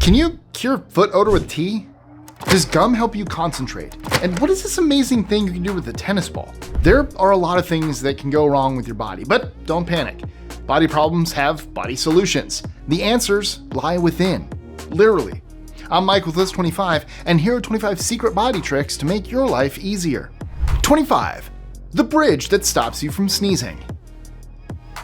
Can you cure foot odor with tea? Does gum help you concentrate? And what is this amazing thing you can do with a tennis ball? There are a lot of things that can go wrong with your body, but don't panic. Body problems have body solutions. The answers lie within, literally. I'm Mike with List 25, and here are 25 secret body tricks to make your life easier. 25. The bridge that stops you from sneezing.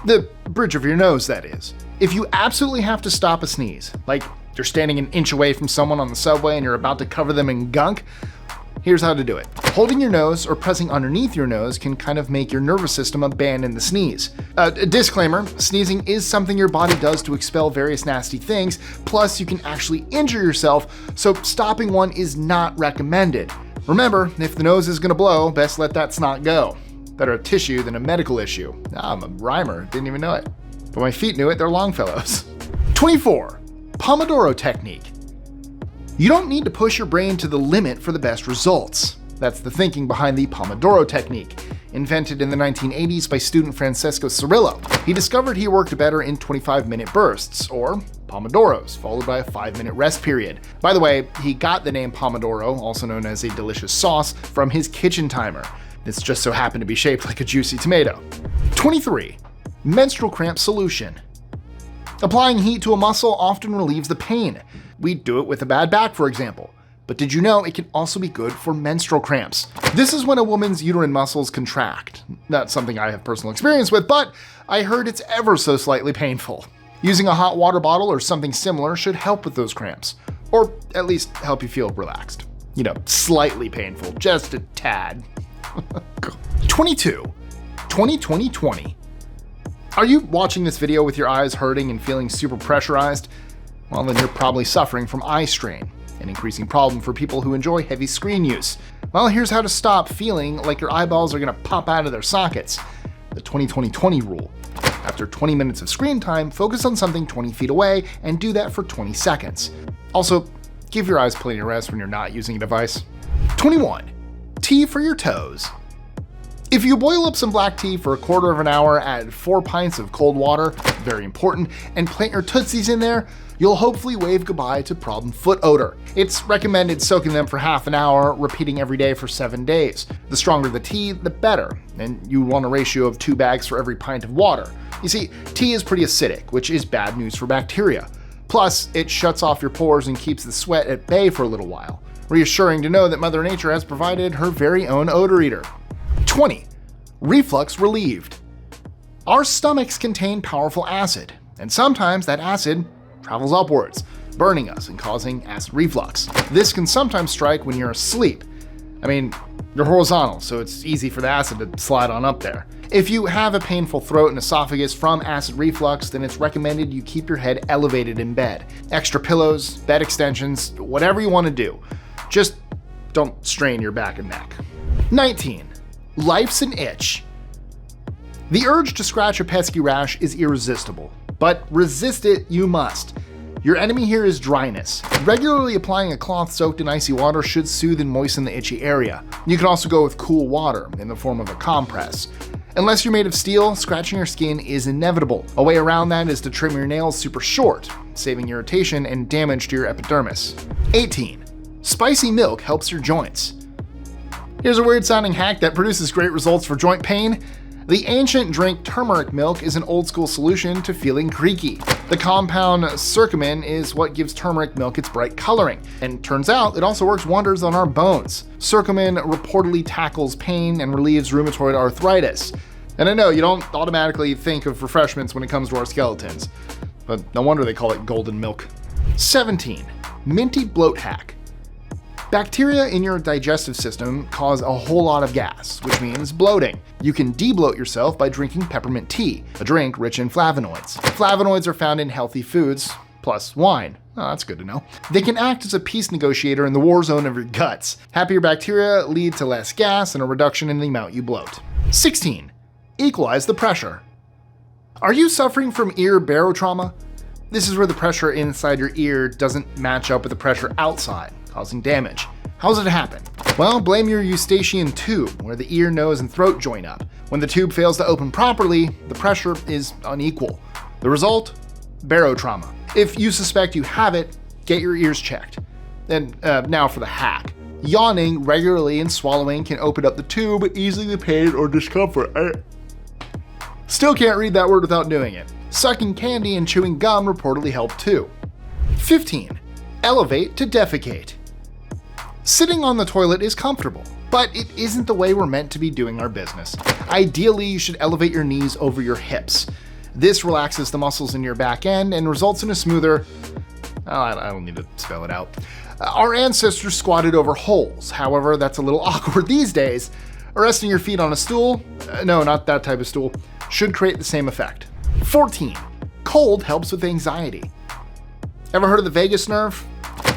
The bridge of your nose, that is. If you absolutely have to stop a sneeze, like you're standing an inch away from someone on the subway and you're about to cover them in gunk, here's how to do it. Holding your nose or pressing underneath your nose can kind of make your nervous system abandon the sneeze. Disclaimer, sneezing is something your body does to expel various nasty things, plus you can actually injure yourself, so stopping one is not recommended. Remember, if the nose is gonna blow, best let that snot go. Better a tissue than a medical issue. I'm a rhymer, didn't even know it. But my feet knew it, they're Longfellows. 24. Pomodoro technique. You don't need to push your brain to the limit for the best results. That's the thinking behind the Pomodoro technique, invented in the 1980s by student Francesco Cirillo. He discovered he worked better in 25-minute bursts, or Pomodoros, followed by a 5-minute rest period. By the way, he got the name Pomodoro, also known as a delicious sauce, from his kitchen timer. This just so happened to be shaped like a juicy tomato. 23. Menstrual cramp solution. Applying heat to a muscle often relieves the pain. We do it with a bad back, for example. But did you know it can also be good for menstrual cramps? This is when a woman's uterine muscles contract. Not something I have personal experience with, but I heard it's ever so slightly painful. Using a hot water bottle or something similar should help with those cramps, or at least help you feel relaxed. You know, slightly painful, just a tad. 22. 20-20-20. Are you watching this video with your eyes hurting and feeling super pressurized? Well, then you're probably suffering from eye strain, an increasing problem for people who enjoy heavy screen use. Well, here's how to stop feeling like your eyeballs are gonna pop out of their sockets. The 20-20-20 rule. After 20 minutes of screen time, focus on something 20 feet away and do that for 20 seconds. Also, give your eyes plenty of rest when you're not using a device. 21. Tea for your toes. If you boil up some black tea for a quarter of an hour, add 4 pints of cold water, very important, and plant your tootsies in there, you'll hopefully wave goodbye to problem foot odor. It's recommended soaking them for half an hour, repeating every day for 7 days. The stronger the tea, the better, and you want a ratio of 2 bags for every pint of water. You see, tea is pretty acidic, which is bad news for bacteria. Plus, it shuts off your pores and keeps the sweat at bay for a little while. Reassuring to know that Mother Nature has provided her very own odor eater. 20. Reflux relieved. Our stomachs contain powerful acid, and sometimes that acid travels upwards, burning us and causing acid reflux. This can sometimes strike when you're asleep. I mean, you're horizontal, so it's easy for the acid to slide on up there. If you have a painful throat and esophagus from acid reflux, then it's recommended you keep your head elevated in bed. Extra pillows, bed extensions, whatever you want to do. Just don't strain your back and neck. 19. Life's an itch. The urge to scratch a pesky rash is irresistible, but resist it you must. Your enemy here is dryness. Regularly applying a cloth soaked in icy water should soothe and moisten the itchy area. You can also go with cool water in the form of a compress. Unless you're made of steel, scratching your skin is inevitable. A way around that is to trim your nails super short, saving irritation and damage to your epidermis. 18. Spicy milk helps your joints. Here's a weird sounding hack that produces great results for joint pain. The ancient drink turmeric milk is an old school solution to feeling creaky. The compound curcumin is what gives turmeric milk its bright coloring, and turns out it also works wonders on our bones. Curcumin reportedly tackles pain and relieves rheumatoid arthritis. And I know you don't automatically think of refreshments when it comes to our skeletons, but no wonder they call it golden milk. 17. Minty bloat hack. Bacteria in your digestive system cause a whole lot of gas, which means bloating. You can debloat yourself by drinking peppermint tea, a drink rich in flavonoids. Flavonoids are found in healthy foods, plus wine. Oh, that's good to know. They can act as a peace negotiator in the war zone of your guts. Happier bacteria lead to less gas and a reduction in the amount you bloat. 16. Equalize the pressure. Are you suffering from ear barotrauma? This is where the pressure inside your ear doesn't match up with the pressure outside, causing damage. How does it happen? Well, blame your eustachian tube, where the ear, nose, and throat join up. When the tube fails to open properly, the pressure is unequal. The result? Barotrauma. If you suspect you have it, get your ears checked. And now for the hack. Yawning regularly and swallowing can open up the tube, easing the pain or discomfort. Still can't read that word without doing it. Sucking candy and chewing gum reportedly help too. 15. Elevate to defecate. Sitting on the toilet is comfortable, but it isn't the way we're meant to be doing our business. Ideally, you should elevate your knees over your hips. This relaxes the muscles in your back end and results in a smoother... I don't need to spell it out. Our ancestors squatted over holes. However, that's a little awkward these days. Resting your feet on a stool, no, not that type of stool, should create the same effect. 14. Cold helps with anxiety. Ever heard of the vagus nerve?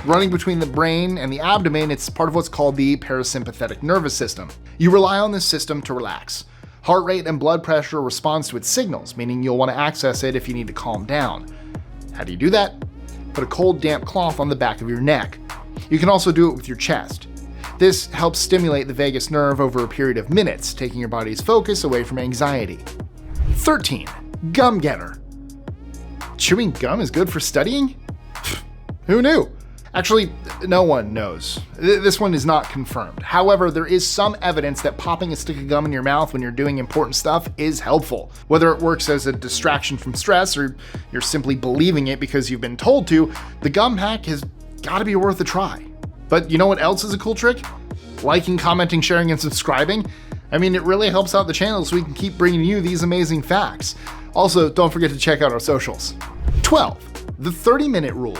Running between the brain and the abdomen, it's part of what's called the parasympathetic nervous system. You rely on this system to relax. Heart rate and blood pressure responds to its signals, meaning you'll want to access it if you need to calm down. How do you do that? Put a cold, damp cloth on the back of your neck. You can also do it with your chest. This helps stimulate the vagus nerve over a period of minutes, taking your body's focus away from anxiety. 13. Gum getter. Chewing gum is good for studying? Who knew? Actually, no one knows. This one is not confirmed. However, there is some evidence that popping a stick of gum in your mouth when you're doing important stuff is helpful. Whether it works as a distraction from stress or you're simply believing it because you've been told to, the gum hack has got to be worth a try. But you know what else is a cool trick? Liking, commenting, sharing, and subscribing. I mean, it really helps out the channel so we can keep bringing you these amazing facts. Also, don't forget to check out our socials. 12. The 30-minute rule.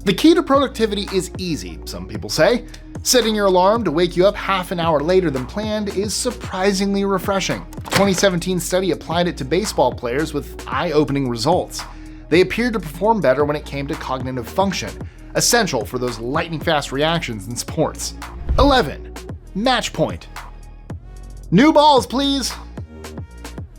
The key to productivity is easy, some people say. Setting your alarm to wake you up half an hour later than planned is surprisingly refreshing. A 2017 study applied it to baseball players with eye-opening results. They appeared to perform better when it came to cognitive function, essential for those lightning-fast reactions in sports. 11. Match point. New balls, please!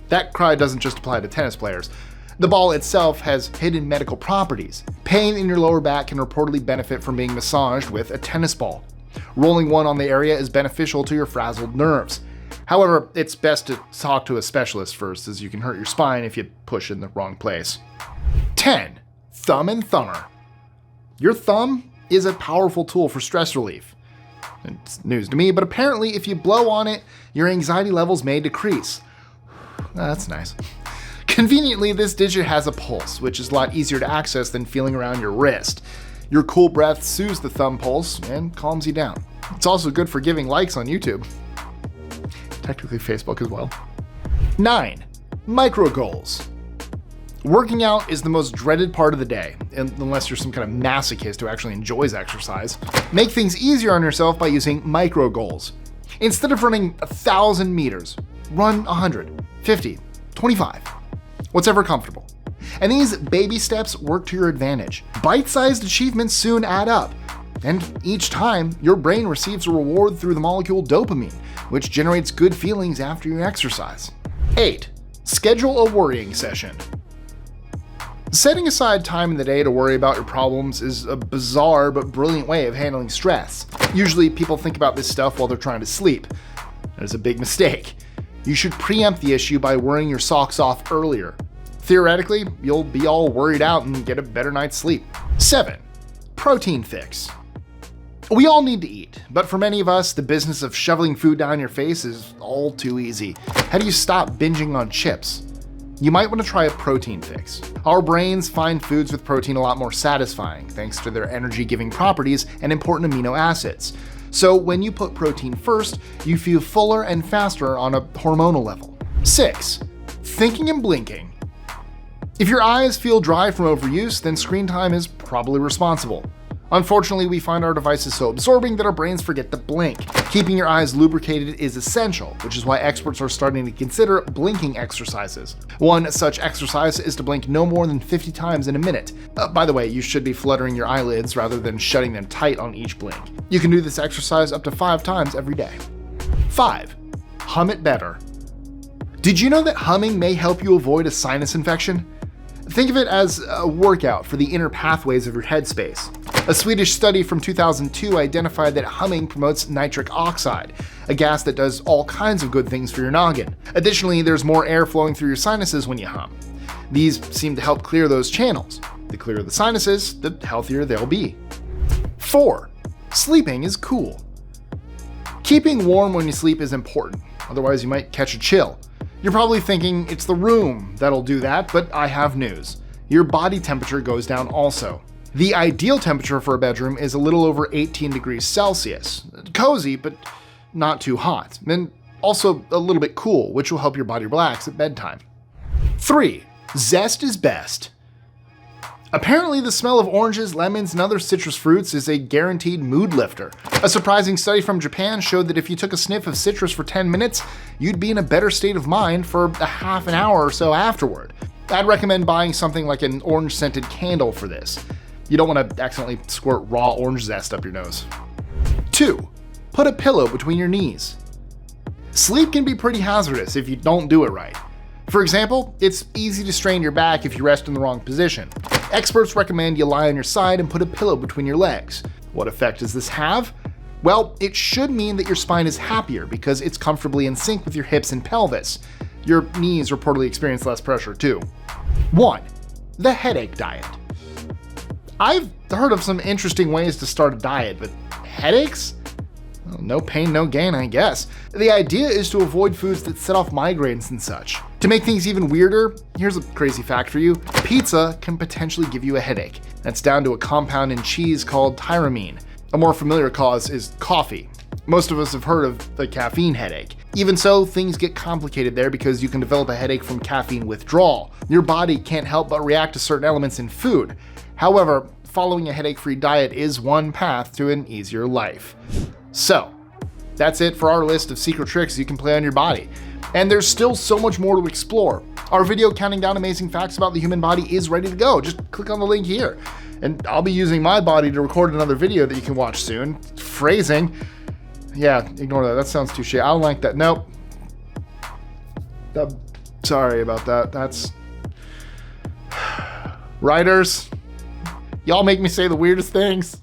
That cry doesn't just apply to tennis players. The ball itself has hidden medical properties. Pain in your lower back can reportedly benefit from being massaged with a tennis ball. Rolling one on the area is beneficial to your frazzled nerves. However, it's best to talk to a specialist first, as you can hurt your spine if you push in the wrong place. 10. Thumb and thumber. Your thumb is a powerful tool for stress relief. It's news to me, but apparently if you blow on it, your anxiety levels may decrease. That's nice. Conveniently, this digit has a pulse, which is a lot easier to access than feeling around your wrist. Your cool breath soothes the thumb pulse and calms you down. It's also good for giving likes on YouTube. Technically Facebook as well. 9. Micro goals. Working out is the most dreaded part of the day, unless you're some kind of masochist who actually enjoys exercise. Make things easier on yourself by using micro goals. Instead of running 1,000 meters, run 100, 50, 25. Whatever comfortable. And these baby steps work to your advantage. Bite-sized achievements soon add up. And each time, your brain receives a reward through the molecule dopamine, which generates good feelings after you exercise. 8. Schedule a worrying session. Setting aside time in the day to worry about your problems is a bizarre but brilliant way of handling stress. Usually people think about this stuff while they're trying to sleep. That is a big mistake. You should preempt the issue by worrying your socks off earlier. Theoretically, you'll be all worried out and get a better night's sleep. 7. Protein fix. We all need to eat, but for many of us, the business of shoveling food down your face is all too easy. How do you stop binging on chips? You might want to try a protein fix. Our brains find foods with protein a lot more satisfying, thanks to their energy-giving properties and important amino acids. So when you put protein first, you feel fuller and faster on a hormonal level. 6. Thinking and blinking. If your eyes feel dry from overuse, then screen time is probably responsible. Unfortunately, we find our devices so absorbing that our brains forget to blink. Keeping your eyes lubricated is essential, which is why experts are starting to consider blinking exercises. One such exercise is to blink no more than 50 times in a minute. By the way, you should be fluttering your eyelids rather than shutting them tight on each blink. You can do this exercise up to 5 times every day. 5. Hum it better. Did you know that humming may help you avoid a sinus infection? Think of it as a workout for the inner pathways of your headspace. A Swedish study from 2002 identified that humming promotes nitric oxide, a gas that does all kinds of good things for your noggin. Additionally, there's more air flowing through your sinuses when you hum. These seem to help clear those channels. The clearer the sinuses, the healthier they'll be. 4. Sleeping is cool. Keeping warm when you sleep is important, otherwise you might catch a chill. You're probably thinking it's the room that'll do that, but I have news. Your body temperature goes down also. The ideal temperature for a bedroom is a little over 18 degrees Celsius. Cozy, but not too hot, and also a little bit cool, which will help your body relax at bedtime. 3. Zest is best. Apparently, the smell of oranges, lemons, and other citrus fruits is a guaranteed mood lifter. A surprising study from Japan showed that if you took a sniff of citrus for 10 minutes, you'd be in a better state of mind for a half an hour or so afterward. I'd recommend buying something like an orange-scented candle for this. You don't want to accidentally squirt raw orange zest up your nose. 2. Put a pillow between your knees. Sleep can be pretty hazardous if you don't do it right. For example, it's easy to strain your back if you rest in the wrong position. Experts recommend you lie on your side and put a pillow between your legs. What effect does this have? Well, it should mean that your spine is happier because it's comfortably in sync with your hips and pelvis. Your knees reportedly experience less pressure too. 1. The headache diet. I've heard of some interesting ways to start a diet, but headaches? Well, no pain, no gain, I guess. The idea is to avoid foods that set off migraines and such. To make things even weirder, here's a crazy fact for you. Pizza can potentially give you a headache. That's down to a compound in cheese called tyramine. A more familiar cause is coffee. Most of us have heard of the caffeine headache. Even so, things get complicated there because you can develop a headache from caffeine withdrawal. Your body can't help but react to certain elements in food. However, following a headache-free diet is one path to an easier life. So, that's it for our list of secret tricks you can play on your body. And there's still so much more to explore. Our video counting down amazing facts about the human body is ready to go. Just click on the link here. And I'll be using my body to record another video that you can watch soon. Phrasing. Yeah, ignore that. That sounds too shit. I don't like that. Nope. Sorry about that. That's... Writers, y'all make me say the weirdest things.